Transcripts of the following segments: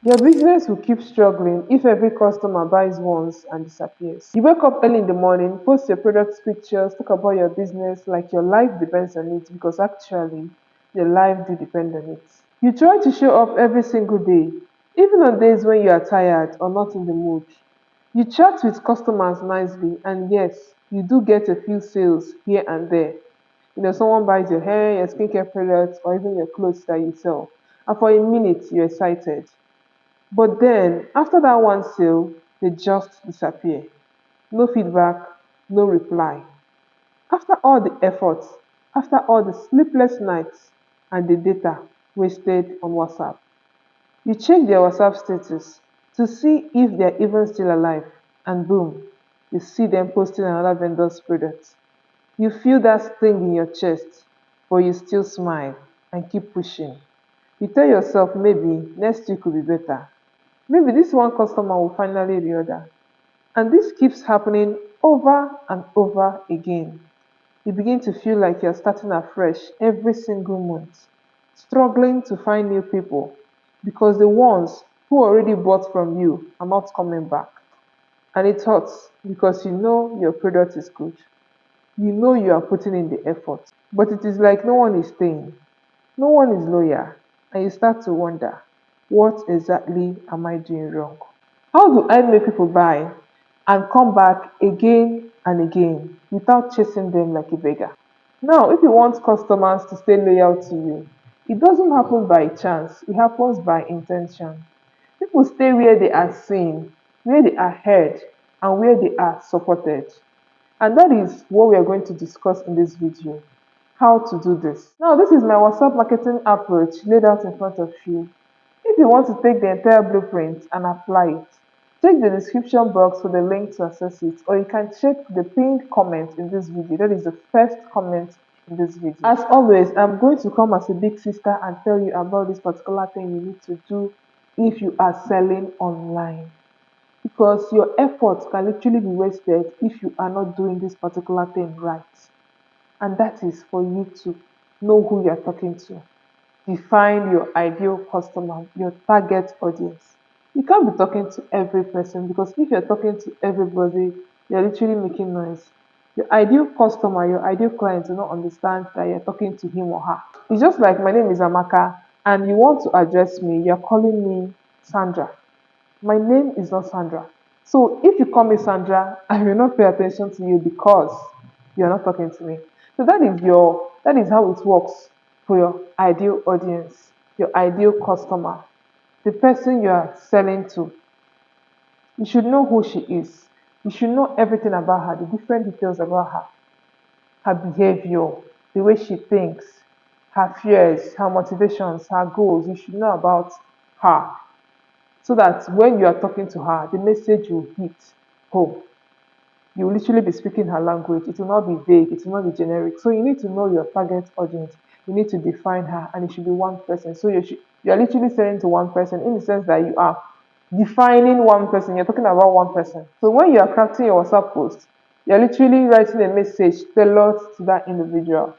Your business will keep struggling if every customer buys once and disappears. You wake up early in the morning, post your products pictures, talk about your business like your life depends on it because actually your life do depend on it. You try to show up every single day, even on days when you are tired or not in the mood. You chat with customers nicely, and yes, you do get a few sales here and there. Someone buys your hair, your skincare products, or even your clothes that you sell. And for a minute, you're excited. But then, after that one sale, they just disappear. No feedback, no reply. After all the efforts, after all the sleepless nights, and the data wasted on WhatsApp. You check their WhatsApp status to see if they're even still alive, and boom, you see them posting another vendor's product. You feel that sting in your chest, but you still smile and keep pushing. You tell yourself maybe next week will be better. Maybe this one customer will finally reorder. And this keeps happening over and over again. You begin to feel like you're starting afresh every single month, struggling to find new people because the ones who already bought from you are not coming back. And it hurts because you know your product is good. You know you are putting in the effort, but it is like no one is staying, no one is loyal, and you start to wonder, what exactly am I doing wrong? How do I make people buy and come back again and again without chasing them like a beggar? Now, if you want customers to stay loyal to you, it doesn't happen by chance, it happens by intention. People stay where they are seen, where they are heard, and where they are supported. And that is what we are going to discuss in this video, how to do this. Now, this is my WhatsApp marketing approach laid out in front of you. If you want to take the entire blueprint and apply it, check the description box for the link to access it, or you can check the pinned comment in this video. That is the first comment in this video. As always, I'm going to come as a big sister and tell you about this particular thing you need to do if you are selling online, because your efforts can literally be wasted if you are not doing this particular thing right. And that is for you to know who you're talking to. Define your ideal customer, your target audience. You can't be talking to every person, because if you're talking to everybody, you're literally making noise. Your ideal customer, your ideal client will not understand that you're talking to him or her. It's just like my name is Amaka and you want to address me, you're calling me Sandra. My name is not Sandra. So if you call me Sandra, I will not pay attention to you because you're not talking to me. So that is how it works for your ideal audience, your ideal customer, the person you are selling to. You should know who she is. You should know everything about her, the different details about her, her behavior, the way she thinks, her fears, her motivations, her goals. You should know about her so that when you are talking to her, the message will hit home. You will literally be speaking her language. It will not be vague, it will not be generic. So you need to know your target audience. You need to define her, and it should be one person. So you are literally selling to one person in the sense that you are defining one person. You're talking about one person. So when you are crafting your WhatsApp post, you're literally writing a message tailored to that individual.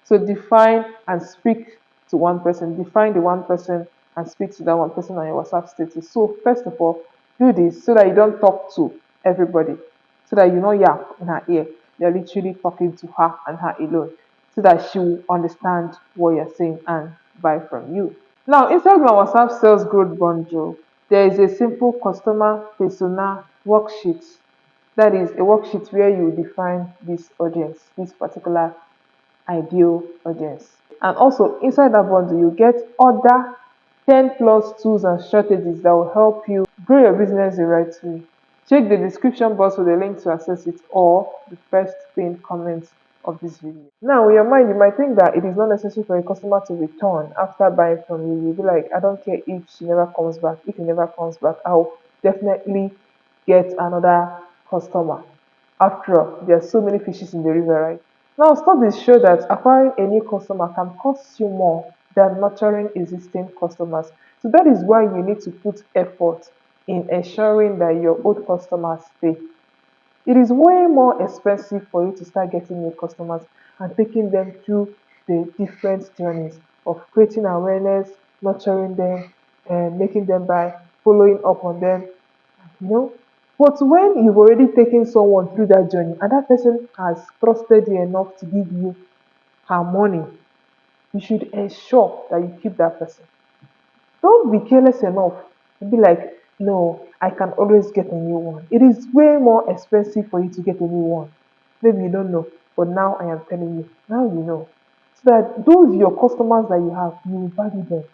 So define and speak to one person. Define the one person and speak to that one person on your WhatsApp status. So first of all, do this so that you don't talk to everybody. So that you know you're in her ear. You're literally talking to her and her alone. So that she will understand what you're saying and buy from you. Now, inside my WhatsApp sales growth bundle, there is a simple customer persona worksheet. That is a worksheet where you define this audience, this particular ideal audience. And also inside that bundle, you get other 10 plus tools and strategies that will help you grow your business the right way. Check the description box for the link to access it, or the first pinned comment of this video. Now, in your mind, you might think that it is not necessary for a customer to return after buying from you. You'll be like, I don't care if she never comes back. If he never comes back, I'll definitely get another customer. After all, there are so many fishes in the river, right? Now, studies show that acquiring a new customer can cost you more than nurturing existing customers. So that is why you need to put effort in ensuring that your old customers stay. It is way more expensive for you to start getting new customers and taking them through the different journeys of creating awareness, nurturing them, and making them buy, following up on them, you know. But when you've already taken someone through that journey and that person has trusted you enough to give you her money, you should ensure that you keep that person. Don't be careless enough to be like, no, I can always get a new one. It is way more expensive for you to get a new one. Maybe you don't know, but now I am telling you. Now you know. So that those your customers that you have, you will value them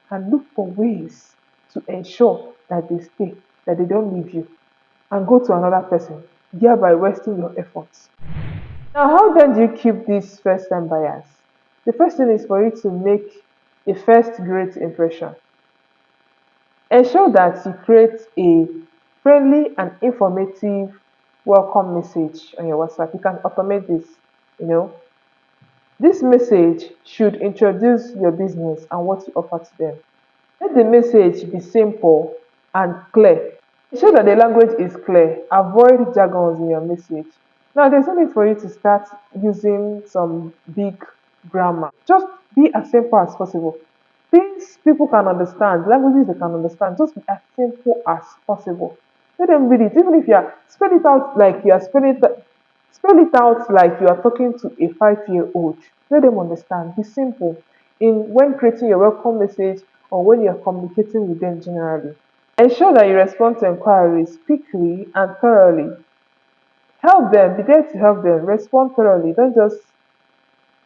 and look for ways to ensure that they stay, that they don't leave you and go to another person, thereby wasting your efforts. Now, how then do you keep these first time buyers? The first thing is for you to make a first great impression. Ensure that you create a friendly and informative welcome message on your WhatsApp. You can automate this, you know. This message should introduce your business and what you offer to them. Let the message be simple and clear. Ensure that the language is clear. Avoid jargons in your message. Now, there's no need for you to start using some big grammar. Just be as simple as possible. Things people can understand, languages they can understand, just be as simple as possible. Let them read it. Even if you are spell it out like you are spell it out like you are talking to a 5-year-old. Let them understand. Be simple in when creating your welcome message or when you're communicating with them generally. Ensure that you respond to inquiries quickly and thoroughly. Help them, be there to help them. Respond thoroughly. Don't just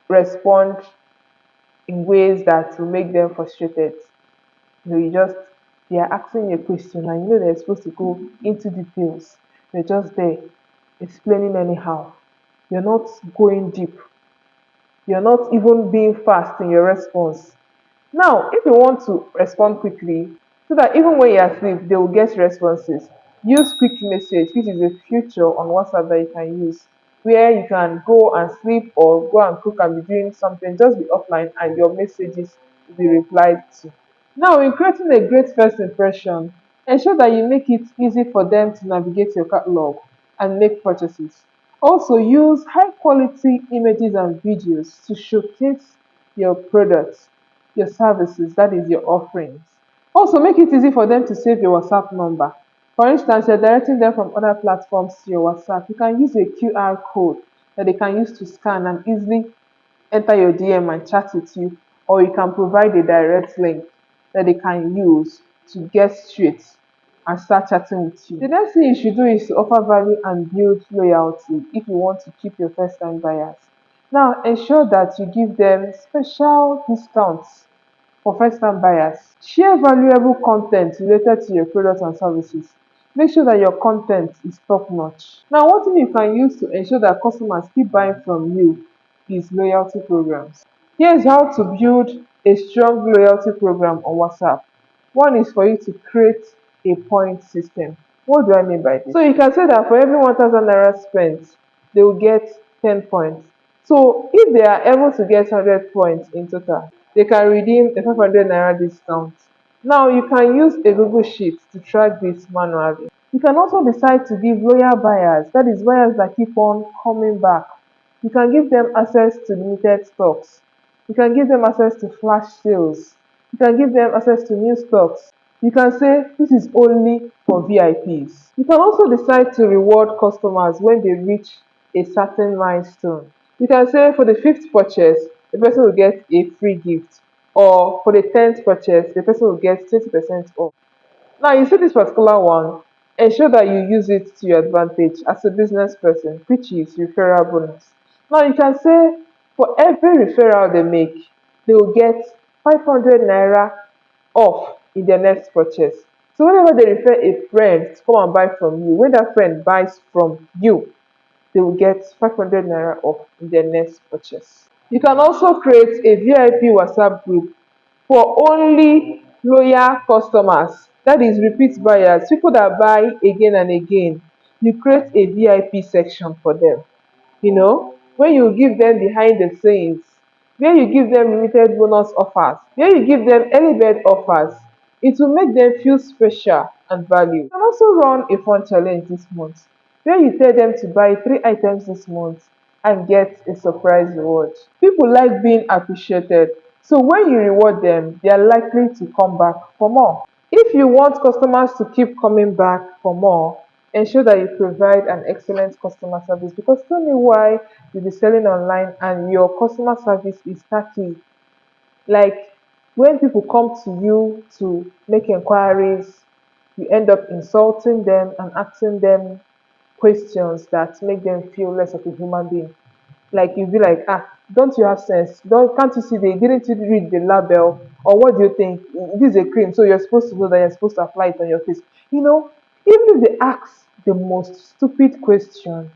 respond in ways that will make them frustrated. You just they are asking you a question and you know they're supposed to go into details. They're just there explaining anyhow. You're not going deep. You're not even being fast in your response. Now, if you want to respond quickly, so that even when you're asleep, they will get responses, use quick message, which is a feature on WhatsApp that you can use, where you can go and sleep or go and cook and be doing something, just be offline and your messages will be replied to. Now, in creating a great first impression, ensure that you make it easy for them to navigate your catalog and make purchases. Also, use high quality images and videos to showcase your products, your services, that is your offerings. Also, make it easy for them to save your WhatsApp number. For instance, you're directing them from other platforms to your WhatsApp. You can use a QR code that they can use to scan and easily enter your DM and chat with you, or you can provide a direct link that they can use to get straight and start chatting with you. The next thing you should do is to offer value and build loyalty if you want to keep your first time buyers. Now, ensure that you give them special discounts for first time buyers. Share valuable content related to your products and services. Make sure that your content is top notch. Now, one thing you can use to ensure that customers keep buying from you is loyalty programs. Here's how to build a strong loyalty program on WhatsApp. One is for you to create a point system. What do I mean by this? So you can say that for every 1,000 naira spent, they will get 10 points. So if they are able to get 100 points in total, they can redeem a 500 naira discount. Now you can use a Google Sheet to track this manually. You can also decide to give loyal buyers, that is buyers that keep on coming back. You can give them access to limited stocks. You can give them access to flash sales. You can give them access to new stocks. You can say this is only for VIPs. You can also decide to reward customers when they reach a certain milestone. You can say for the fifth purchase, the person will get a free gift, or for the 10th purchase, the person will get 20% off. Now, you see this particular one, ensure that you use it to your advantage as a business person, which is referral bonus. Now, you can say for every referral they make, they will get 500 naira off in their next purchase. So, whenever they refer a friend to come and buy from you, when that friend buys from you, they will get 500 naira off in their next purchase. You can also create a VIP WhatsApp group for only loyal customers, that is repeat buyers, people that buy again and again. You create a VIP section for them, when you give them behind the scenes, where you give them limited bonus offers, where you give them early bird offers. It will make them feel special and valued. You can also run a fun challenge this month, where you tell them to buy 3 items this month and get a surprise reward. People like being appreciated, So when you reward them, they are likely to come back for more. If you want customers to keep coming back for more, ensure that you provide an excellent customer service, because tell me why you'll be selling online and your customer service is tacky. Like when people come to you to make inquiries, you end up insulting them and asking them questions that make them feel less of a human being. Like you be like, ah, don't you have sense? Don't can't you see they didn't you read the label? Or what do you think? This is a cream, so you're supposed to know that you're supposed to apply it on your face. You know, even if they ask the most stupid question,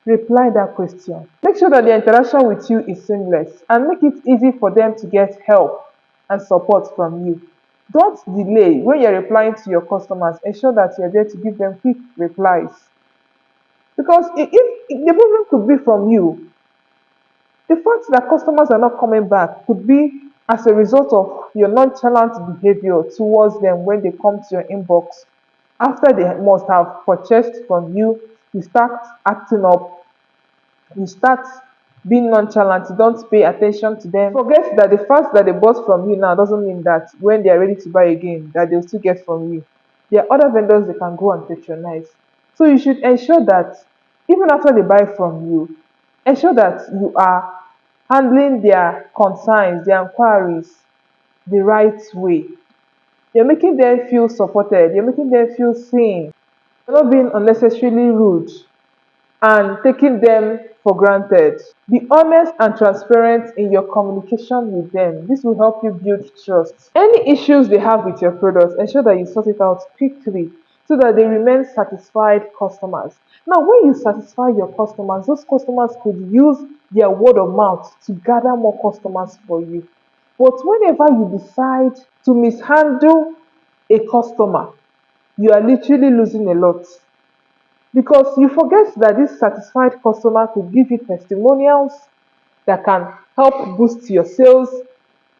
reply that question. Make sure that the interaction with you is seamless and make it easy for them to get help and support from you. Don't delay when you're replying to your customers. Ensure that you're there to give them quick replies. Because if the problem could be from you, the fact that customers are not coming back could be as a result of your nonchalant behavior towards them when they come to your inbox. After they must have purchased from you, you start acting up, you start being nonchalant, you don't pay attention to them. Forget that the fact that they bought from you now doesn't mean that when they are ready to buy again, that they'll still get from you. There are other vendors they can go and patronize. So you should ensure that even after they buy from you, ensure that you are handling their concerns, their inquiries the right way. You're making them feel supported, you're making them feel seen, you're not being unnecessarily rude and taking them for granted. Be honest and transparent in your communication with them. This will help you build trust. Any issues they have with your products, ensure that you sort it out quickly so that they remain satisfied customers. Now, when you satisfy your customers, those customers could use their word of mouth to gather more customers for you. But whenever you decide to mishandle a customer, you are literally losing a lot, because you forget that this satisfied customer could give you testimonials that can help boost your sales.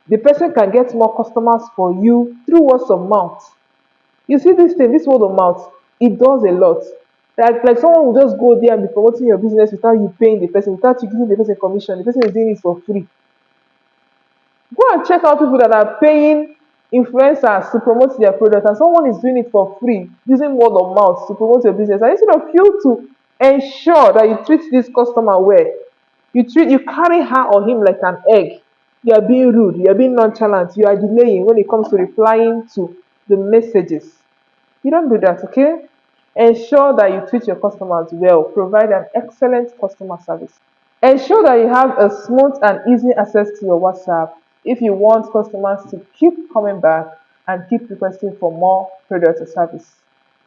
The person can get more customers for you through words of mouth. You see this thing, this word of mouth, it does a lot. Like someone will just go there and be promoting your business without you paying the person, without you giving the person commission. The person is doing it for free. Go and check out people that are paying influencers to promote their product, and someone is doing it for free using word of mouth to promote your business. And instead of you to ensure that you treat this customer well, you carry her or him like an egg. You are being rude, you are being nonchalant, you are delaying when it comes to replying to the messages. You don't do that, okay? Ensure that you treat your customers well. Provide an excellent customer service. Ensure that you have a smooth and easy access to your WhatsApp if you want customers to keep coming back and keep requesting for more product or service.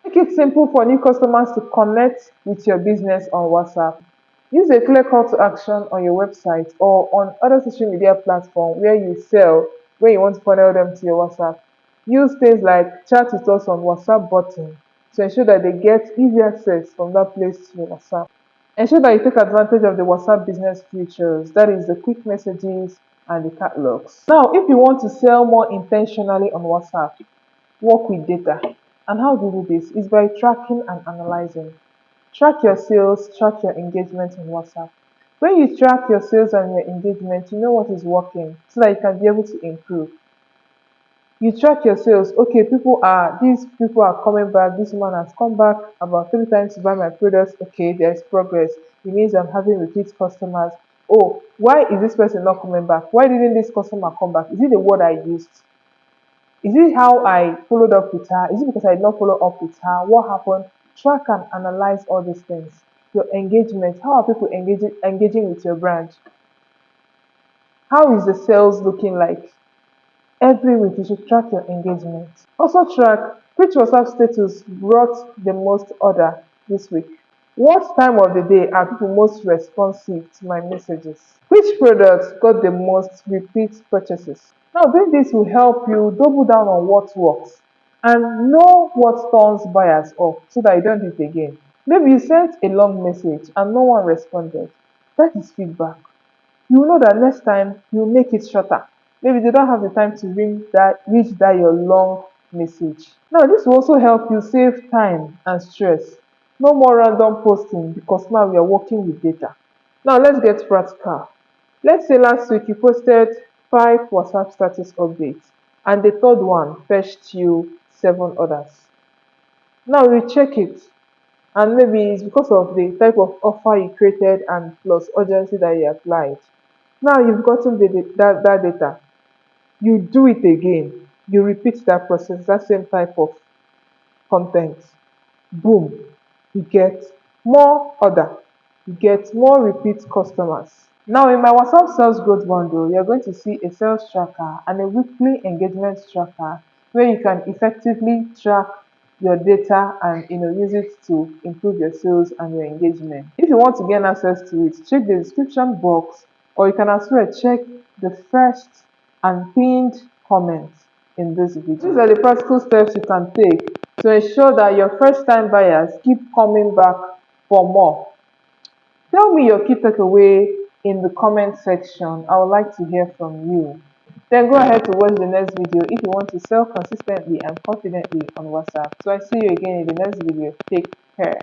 Make it simple for new customers to connect with your business on WhatsApp. Use a clear call to action on your website or on other social media platforms where you sell, where you want to funnel them to your WhatsApp. Use things like chat with us on WhatsApp button to ensure that they get easy access from that place to your WhatsApp. Ensure that you take advantage of the WhatsApp business features, that is the quick messages and the catalogs. Now, if you want to sell more intentionally on WhatsApp, work with data. And how do you do this? Is by tracking and analyzing. Track your sales, track your engagement on WhatsApp. When you track your sales and your engagement, you know what is working so that you can be able to improve. You track your sales. Okay, these people are coming back. This woman has come back about 3 times to buy my products. Okay, there's progress. It means I'm having repeat customers. Oh, why is this person not coming back? Why didn't this customer come back? Is it the word I used? Is it how I followed up with her? Is it because I did not follow up with her? What happened? Track and analyze all these things. Your engagement. How are people engaging with your brand? How is the sales looking like? Every week you should track your engagement. Also track which WhatsApp status brought the most order this week. What time of the day are people most responsive to my messages? Which products got the most repeat purchases? Now, doing this will help you double down on what works and know what turns buyers off so that you don't do it again. Maybe you sent a long message and no one responded. That is feedback. You will know that next time you make it shorter. Maybe they don't have the time to reach that your long message. Now, this will also help you save time and stress. No more random posting, because now we are working with data. Now let's get practical. Let's say last week you posted 5 WhatsApp status updates, and the third one fetched you 7 others. Now you check it, and maybe it's because of the type of offer you created and plus urgency that you applied. Now you've gotten that data, you do it again, you repeat that process, that same type of content. Boom, you get more order, you get more repeat customers. Now in my WhatsApp sales growth bundle, you're going to see a sales tracker and a weekly engagement tracker where you can effectively track your data and use it to improve your sales and your engagement. If you want to gain access to it, check the description box, or you can as well check the first and pinned comment in this video. These are the practical steps you can take to ensure that your first time buyers keep coming back for more. Tell me your key takeaway in the comment section. I would like to hear from you. Then go ahead to watch the next video if you want to sell consistently and confidently on WhatsApp. So I see you again in the next video. Take care.